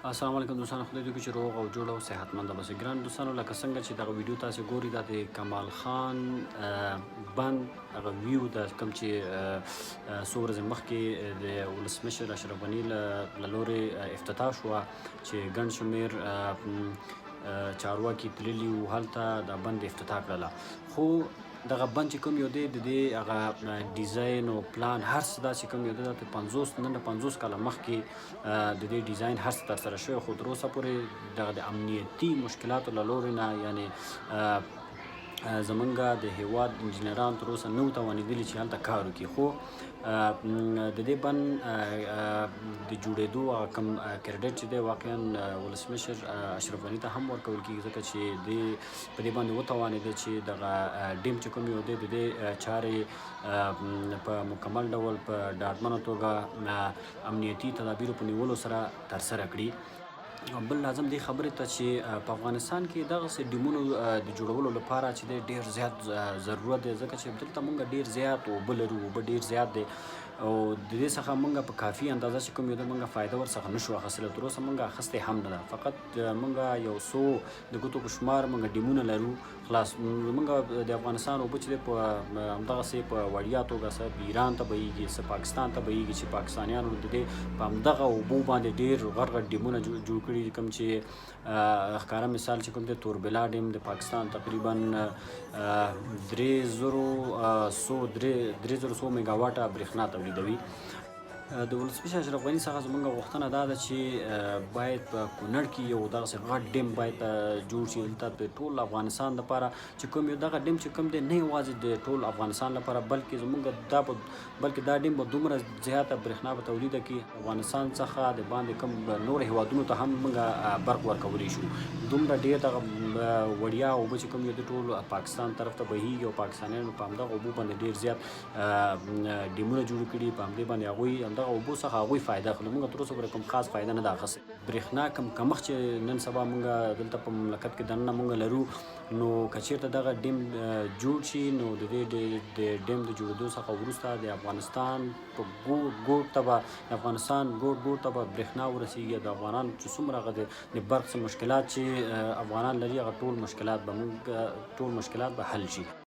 السلام علیکم دوستانو، خدای دې وکړي چې روغ او جوړ او صحتمند اوسئ. ګران دوستانو، لکه څنګه چې دغه ویډیو تاسې ګورئ، دا د کمال خان بند هغه ویو ده کوم چې څو ورځې مخکې د ولسمشر اشرف غني له لورې افتتاح شوه، چې ګڼ شمېر چارواکي تللي وو هلته د بند افتتاح کړله. خو دغه بند چې کوم یو دی، د دې هغه ډیزاین او پلان هر څه دا چې کوم یو دی، دا نن د 50 کاله مخکې د دې ډیزاین هر څه ترسره شوی، خو تر اوسه پورې دغه د امنیتي مشکلاتو له لورې نه، یعنې زمونږ د هیواد انجینران تر اوسه نه وو توانېدلي چې هلته کار وکړي. خو د دې بند د جوړېدو هغه کوم کریډټ چې دی، واقعا ولسمشر اشرف غني ته هم ورکول کېږي، ځکه چې په دې باندې وتوانېده چې دغه ډیم چې کوم یو دی، د دې چارې په مکمل ډول په ډاډمنه توګه امنیتي تدابیرو په نیولو سره ترسره کړي. بل لازم دی خبرې ته چې په افغانستان کې دغسې ډیمونو د جوړولو لپاره چې دی ډېر زیات ضرورت دی، ځکه چې دلته مونږ ډېر زیات اوبه لرو، اوبه ډېر زیات دی، او د دې څخه مونږ په کافي اندازه چې کوم یو دی مونږ فایده ورڅخه نشو اخیستلی، تر اوسه مونږ اخیستې هم نه ده. فقط مونږ یو څو د ګوتو په شمار مونږ ډیمونه لرو. خلاص مونږ د افغانستان اوبه چې دی په همدغسې په وړیا توګه څه ایران ته بهیږي، څه پاکستان ته بهیږي، چې پاکستانیانو د دې په همدغه اوبو باندې ډېر غټ غټ ډیمونه جوړ کړي، کوم چې ښکاره مثال چې کوم دی توربلا ډیم د پاکستان تقریبا 3100 میګاواټه برېښنا تولیدوي. د ولسمشر اشرف غني څخه زموږ غوښتنه دا ده چې باید په کونړ کې یو دغسې غټ ډیم باید جوړ شي، دلته د ټول افغانستان لپاره چې کوم یو دغه ډیم چې کوم دی، نه یوازې د ټول افغانستان لپاره، بلکې دا ډیم به دومره زیاته برېښنا به تولید کړي، افغانستان څخه د باندې کوم نور هیوادونو ته هم موږ برق ورکولی شو. دومره ډېر دغه وړیا اوبه چې کوم یو د ټول پاکستان طرف ته بهیږي، او پاکستانیانو په همدغه اوبو باندې ډېر زیات ډیمونه جوړ کړي، په همدې باندې هغوی دغه اوبو څخه هغوی فایده اخلي. مونږ تر اوسه پورې کوم خاص فایده نه ده اخیستې. برېښنا کوم کمښت چې نن سبا مونږ دلته په مملکت کې دننه مونږ لرو، نو که چېرته دغه ډیم جوړ شي، نو د دې د ډیم د جوړېدو څخه وروسته د افغانستان په ګوټ ته به برېښنا ورسیږي. د افغانانو چې څومره هغه د برق څه مشکلات چې افغانان لري، هغه ټول مشکلات به حل شي.